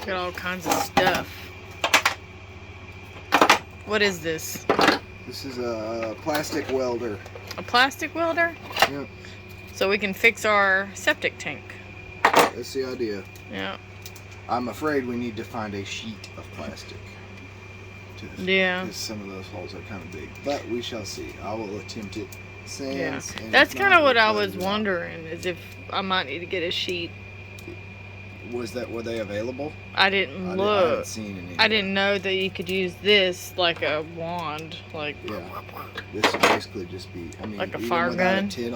Got all kinds of stuff. What is this? This is a plastic welder. A plastic welder? Yep. So we can fix our septic tank. That's the idea. Yeah. I'm afraid we need to find a sheet of plastic. Yeah. Because some of those holes are kind of big. But we shall see. I will attempt it. Yeah. That's kind of what I was wondering, is if I might need to get a sheet. Were they available? I didn't look. I haven't seen any. I didn't know that you could use this like a wand, like. Yeah. This would basically just be. I mean, like a even fire gun. A tip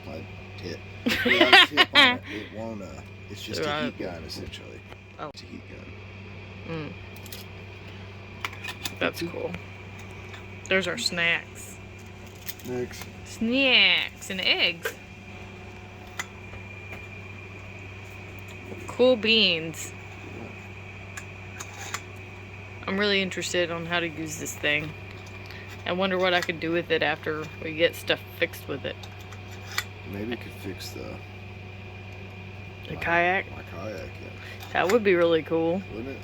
on it, it won't. It's just a heat gun essentially. Oh. It's a heat gun. That's cool. There's our snacks. Next. Snacks and eggs. Cool beans. I'm really interested on how to use this thing. I wonder what I could do with it after we get stuff fixed with it. Maybe we could fix the kayak. My kayak, yeah. That would be really cool. Wouldn't it?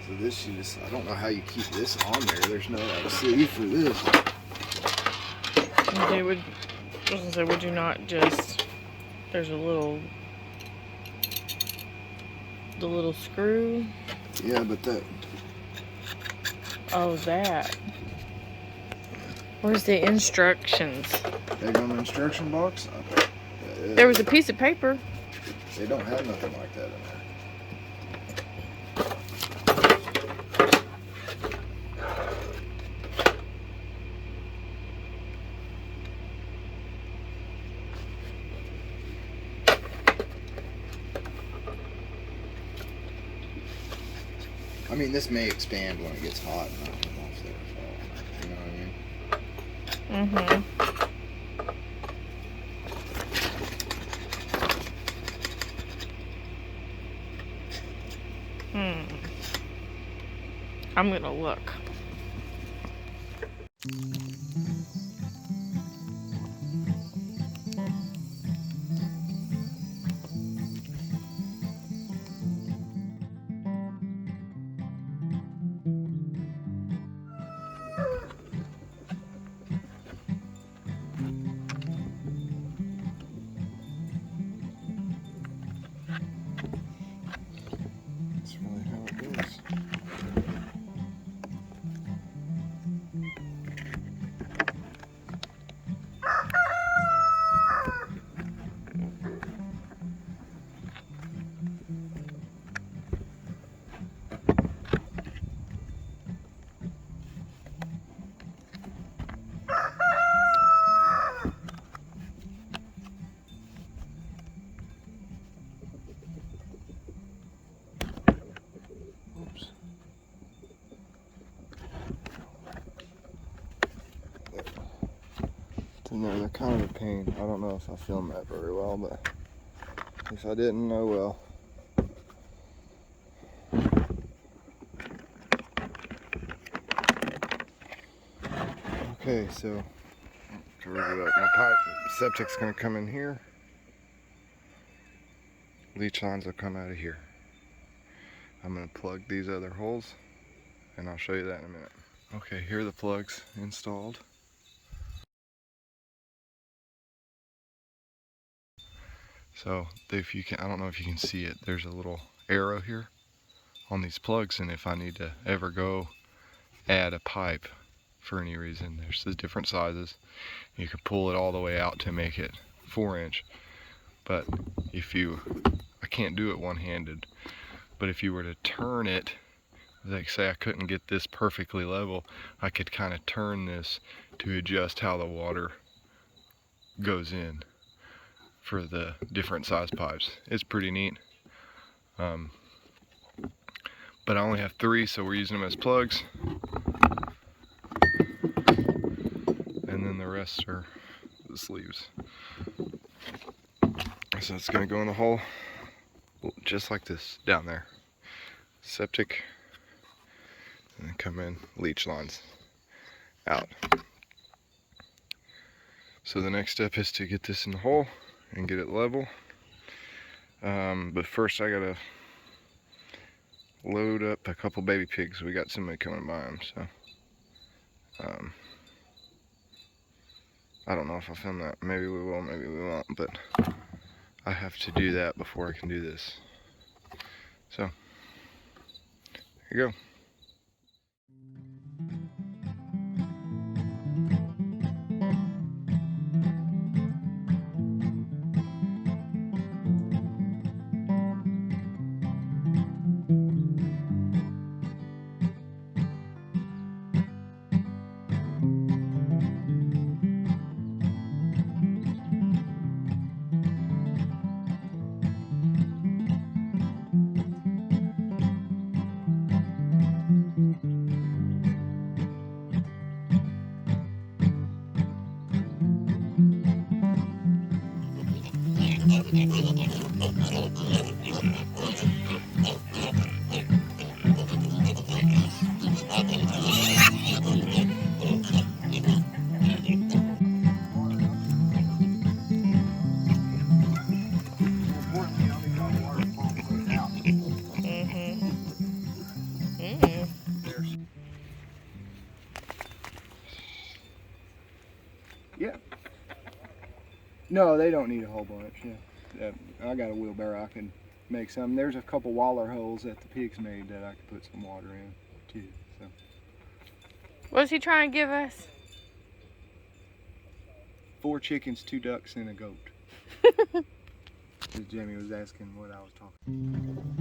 So this, I don't know how you keep this on there. There's no sleeve for this. They would, I was gonna say, would you not just, there's a little, the little screw. Yeah, but that. Oh, that. Where's the instructions? They got an instruction box? There was a piece of paper. They don't have nothing like that in there. I mean, this may expand when it gets hot and not come off there, so, you know what I mean? I'm gonna look. That's really how it goes. They're kind of a pain. I don't know if I filmed that very well, but if I didn't, oh well. Okay, so to rig it up, my pipe septic's gonna come in here. Leach lines will come out of here. I'm gonna plug these other holes, and I'll show you that in a minute. Okay, here are the plugs installed. So if you can, I don't know if you can see it, there's a little arrow here on these plugs, and if I need to ever go add a pipe for any reason, there's the different sizes. You can pull it all the way out to make it 4-inch, but I can't do it one-handed, but if you were to turn it, like say I couldn't get this perfectly level, I could kind of turn this to adjust how the water goes in for the different size pipes. It's pretty neat. But I only have 3, so we're using them as plugs. And then the rest are the sleeves. So it's gonna go in the hole just like this down there. Septic, and then come in leach lines out. So the next step is to get this in the hole and get it level. But first I gotta load up a couple baby pigs. We got somebody coming to buy them, so I don't know if I'll film that. Maybe we will, maybe we won't, but I have to do that before I can do this. So, here you go. Yeah. No, they don't need a whole bunch. Yeah. I got a wheelbarrow. I can make some. There's a couple waller holes that the pigs made that I could put some water in too. So. What's he trying to give us? 4 chickens, 2 ducks, and a goat. Jamie was asking what I was talking.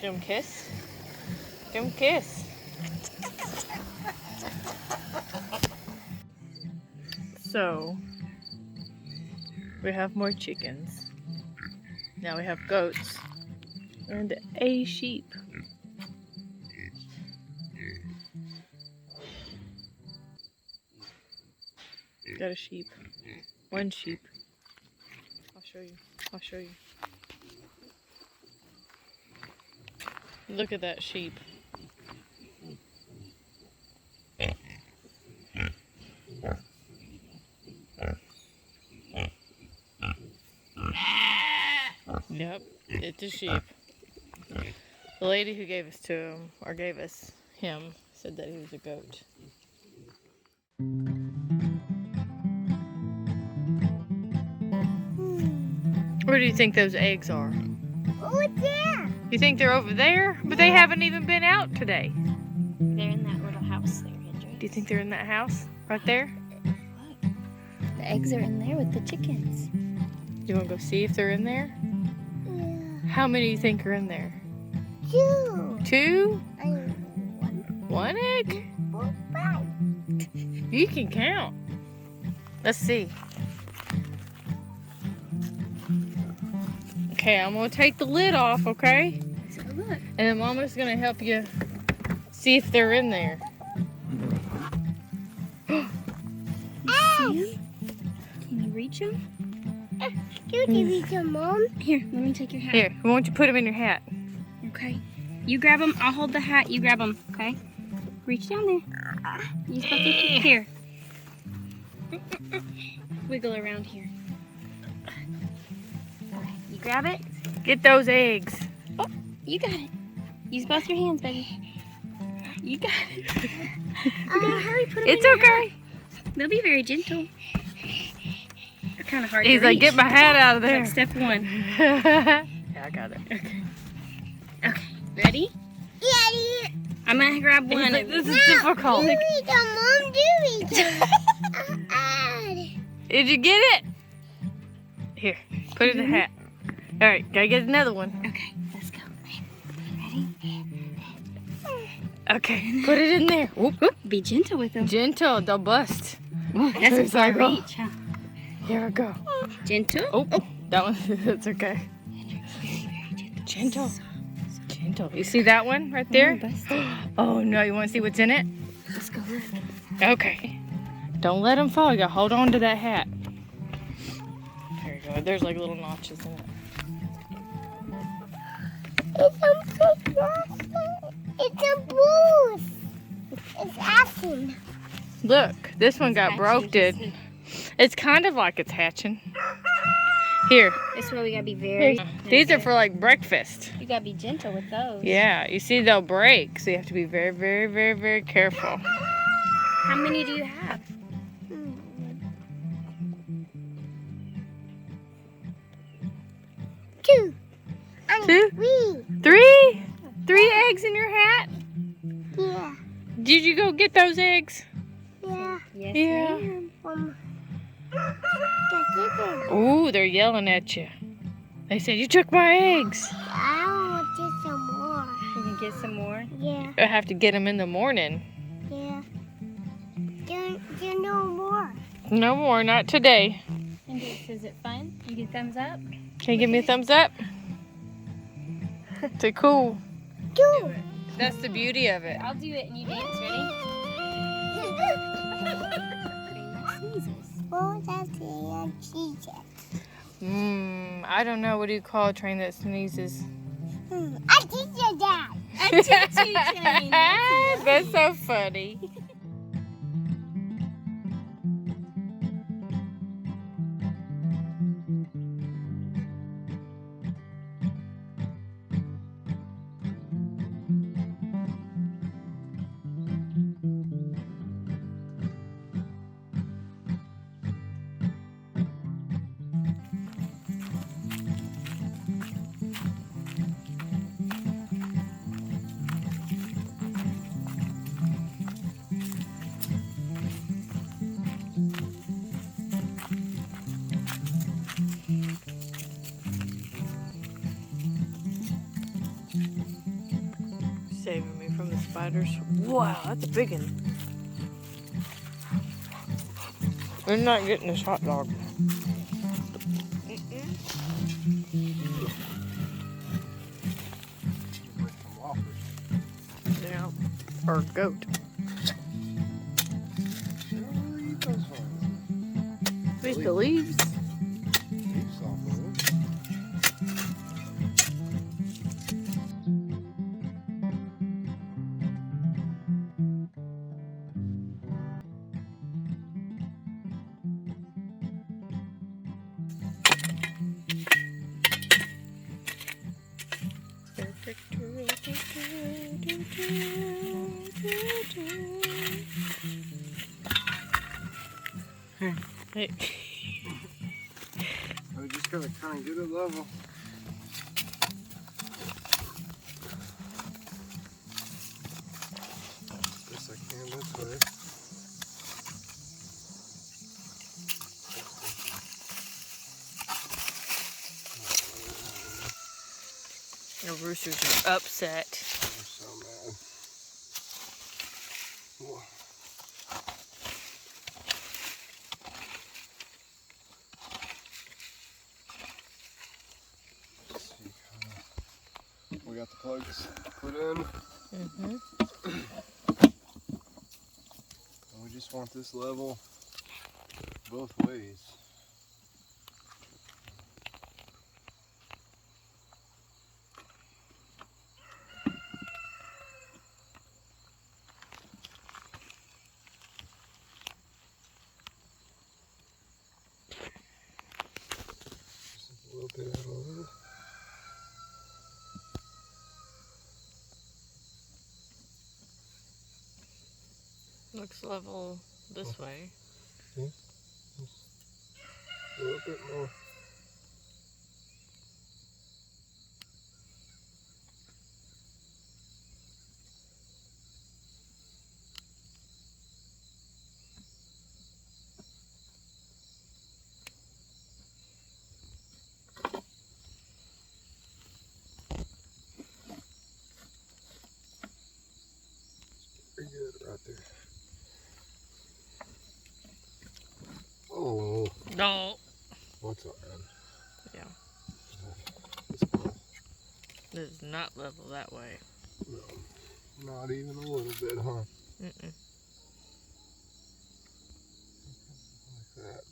Give him a kiss. Give him a kiss. So, we have more chickens. Now we have goats and a sheep. Got a sheep. 1 sheep. I'll show you. I'll show you. Look at that sheep. Yep, it's a sheep. The lady who gave us to him, or gave us him, said that he was a goat. Where do you think those eggs are? Oh, there. You think they're over there? But they haven't even been out today. They're in that little house there, Hendrix. Do you think they're in that house? Right there? Look. The eggs are in there with the chickens. You want to go see if they're in there? Yeah. How many do you think are in there? 2. 2? 1, 1 egg? 2, 4, 5. You can count. Let's see. Okay, I'm gonna take the lid off, okay? Let's have a look. And then Mama's gonna help you see if they're in there. You see 'em? Can you reach them? You can reach them, Mom. Here, let me take your hat. Here, why don't you put them in your hat? Okay. You grab them. I'll hold the hat. You grab them. Okay. Reach down there. You supposed to here. Wiggle around here. Okay. You grab it. Get those eggs. You got it. Use both your hands, baby. You got it. You gotta hurry. Put them It's in your okay. hat. They'll be very gentle. They're kind of hard He's to like, reach. get my hat out of there. Like step one. Yeah, I got it. Okay. Okay. Ready? Daddy. I'm gonna grab He's one. like, this is difficult. Do reach them, Mom. Do reach them. Did you get it? Here, put it in the hat. All right, gotta get another one. Okay, let's go. Ready? Okay, put it in there. Whoop, whoop. Be gentle with them. Gentle, they'll bust. Ooh, that's a Here's far our goal. reach, huh? Here we go. Gentle. Oh, that one, that's okay. Gentle. Gentle. You see that one right there? Oh no, you want to see what's in it? Let's go look. Okay. Don't let them fall. You gotta hold on to that hat. There you go. There's like little notches in it. It's a bruise. It's asking. Look, this one got broke, It's kind of like it's hatching. Here. This is where we gotta be very. These are for like breakfast. You gotta be gentle with those. Yeah, you see they'll break, so you have to be very, very, very, very careful. How many do you have? Two. Two? Three. Three? 3 eggs in your hat? Yeah. Did you go get those eggs? Yeah. Yes, Yeah. ma'am. Ooh, they're yelling at you. They said, you took my eggs. I want just some more. You can get some more. Yeah. I have to get them in the morning. Yeah. Do no more. No more, not today. Hendrix, is it fun? You get thumbs up? Can you give me a thumbs up? Say cool. Two. That's the beauty of it. I'll do it and you dance. Ready? Oh, that's a cheese. I don't know. What do you call a train that sneezes? I teach your dad. A choo-choo train. That's so funny. Saving me from the spiders. Wow, that's a big one. We're not getting this hot dog. Yeah, or goat. Eat the leaves. Hey. I just gotta kind of get it level. Best I can this way. The roosters are upset. I'm so mad. Whoa. We got the plugs put in. Mm-hmm. And we just want this level both ways. Just a little bit out of it. Looks level this way. See? A little bit more. Pretty good right there. Oh, No. what's up, man? Yeah. It's gonna, This is not level that way. no, not even a little bit, huh? Mm-mm. Like that.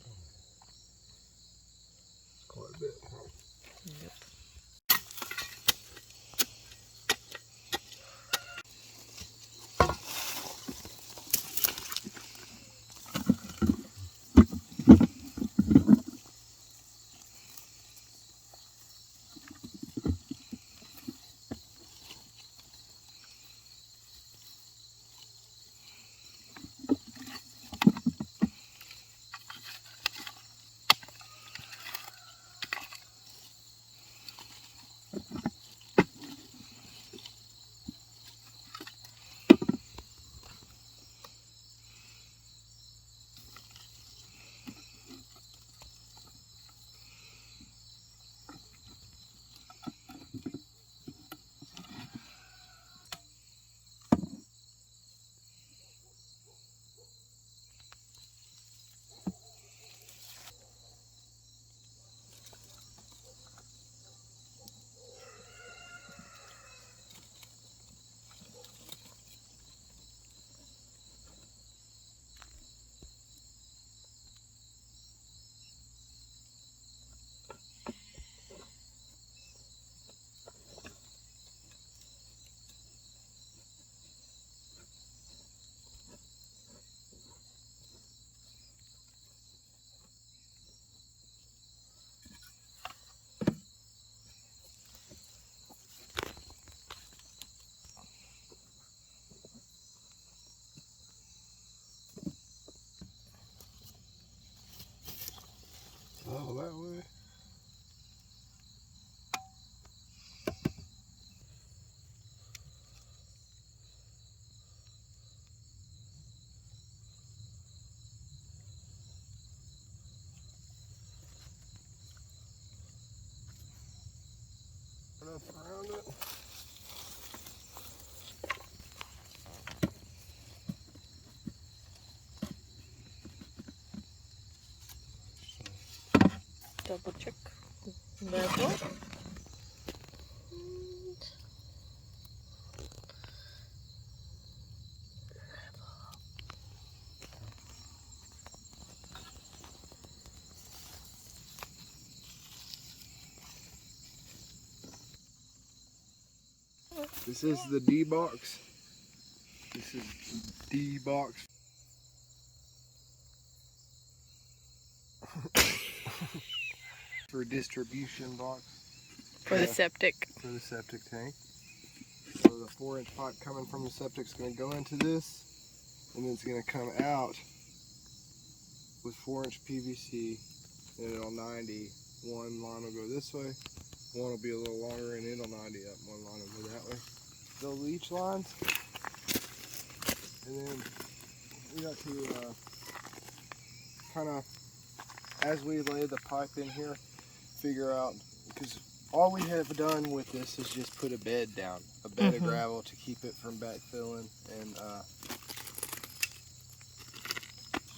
It's quite a bit, huh? Yep. Oh, that way. Up around it. Double check level. This is the D box. This is D box. For distribution box. For the septic. For the septic tank. So the 4-inch pipe coming from the septic is going to go into this, and then it's going to come out with 4-inch PVC, and it'll 90. One line will go this way, one will be a little longer, and it'll 90 up. One line will go that way. The leach lines, and then we got to kind of, as we lay the pipe in here, figure out, because all we have done with this is just put a bed down, a bed of gravel to keep it from backfilling and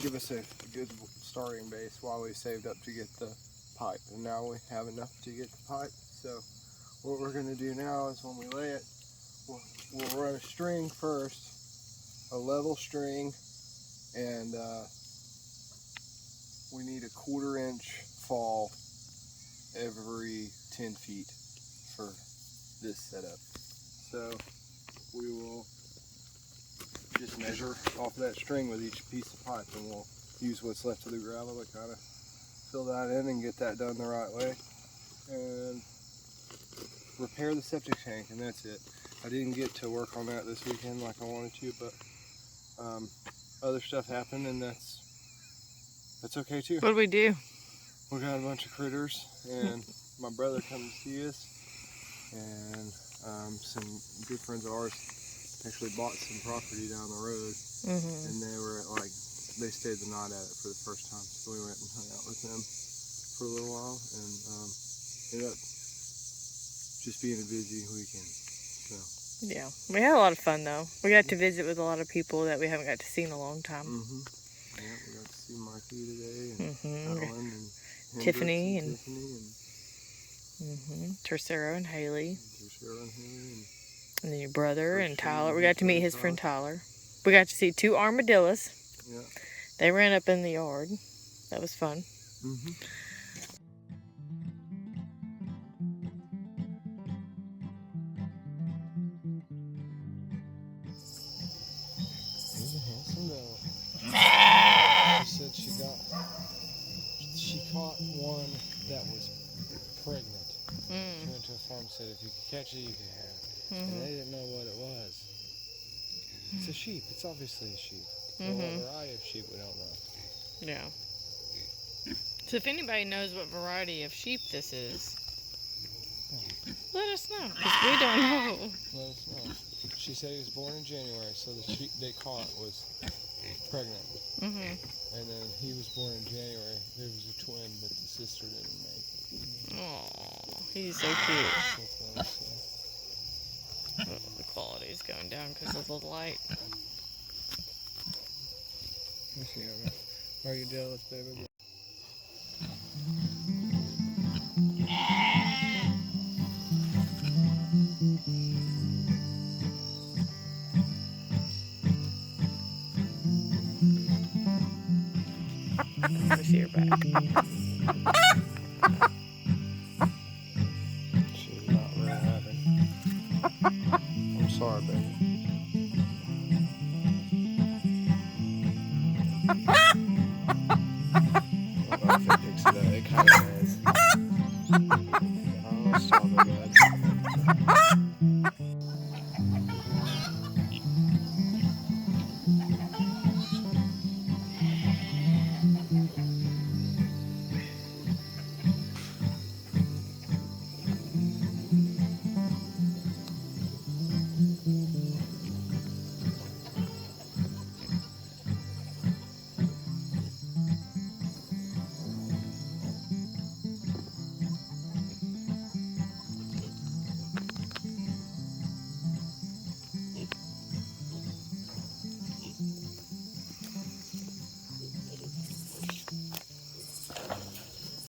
give us a good starting base while we saved up to get the pipe. And now we have enough to get the pipe, so what we're going to do now is when we lay it, we'll run a string first, a level string, and we need a 1/4 inch fall every 10 feet for this setup. So we will just measure off that string with each piece of pipe, and we'll use what's left of the gravel to kind of fill that in and get that done the right way, and repair the septic tank, and that's it. I didn't get to work on that this weekend like I wanted to, but other stuff happened, and that's okay too. What do we do? We got a bunch of critters, and my brother come to see us, and some good friends of ours actually bought some property down the road, and they stayed the night at it for the first time. So we went and hung out with them for a little while, and ended up just being a busy weekend. So. Yeah, we had a lot of fun though. We got to visit with a lot of people that we haven't got to see in a long time. Yeah, we got to see Mikey today, and Alan, and Hendrix, Tiffany, and Tercero and Haley. And And then your brother and Tyler. We got to meet his friend Tyler. We got to see 2 armadillos. Yeah. They ran up in the yard. That was fun. He's a handsome dog. She said she caught one that was pregnant. She went to a farm and said if you could catch it, you could have it. And they didn't know what it was. It's a sheep. It's obviously a sheep. Well, what variety of sheep, we don't know. Yeah. So if anybody knows what variety of sheep this is, let us know, because we don't know. Let us know. She said he was born in January, so the sheep they caught was pregnant. And then he was born in January. There was a twin, but the sister didn't make it. Aw, he's so cute. That's nice, yeah. The quality's going down because of the light. Let's see, are you jealous, baby? Let me see your back. She's not very happy. I'm sorry, baby.